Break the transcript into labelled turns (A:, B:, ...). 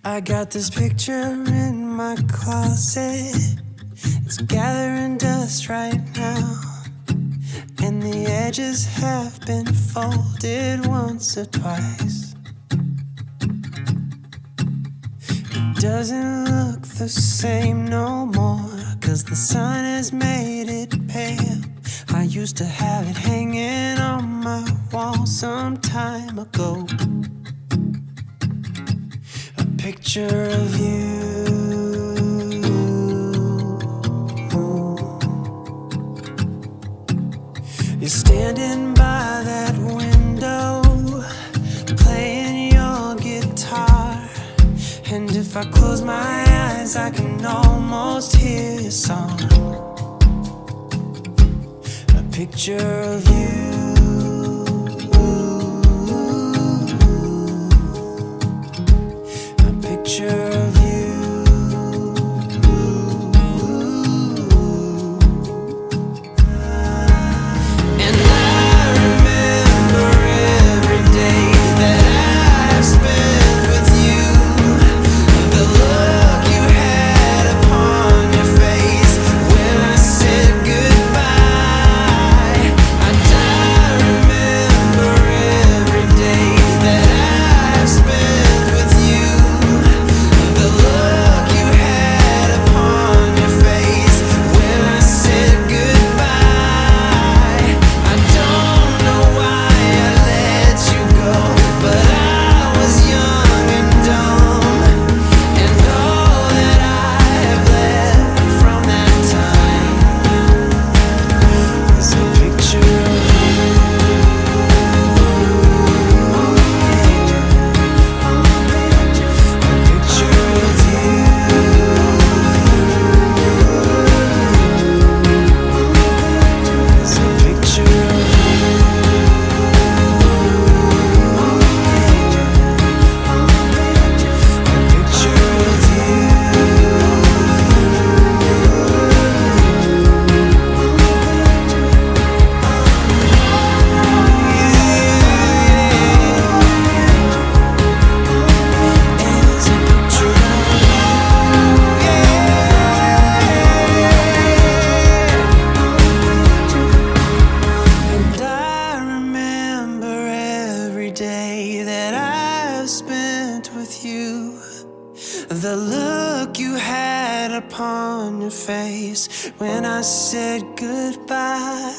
A: I got this picture in my closet. It's gathering dust right now, and the edges have been folded once or twice. It doesn't look the same no more, 'cause the sun has made it pale. I used to have it hanging on my wall some time ago. A picture of you. You're standing by that window, playing your guitar. And if I close my eyes, I can almost hear your song. A picture of you. A picture of you. And I remember every day that I've spent with you. The look you had upon your face when I said goodbye. And I remember every day that I've spent with you. The look you had upon your face when I said goodbye. I don't know why I let you go, but I was young and dumb, and all that I have left from that time is a picture of you. A picture of you. It's a picture of you. A picture of you. It's a picture of And I remember every day that I've spent with you. The look you had upon your face when I said goodbye.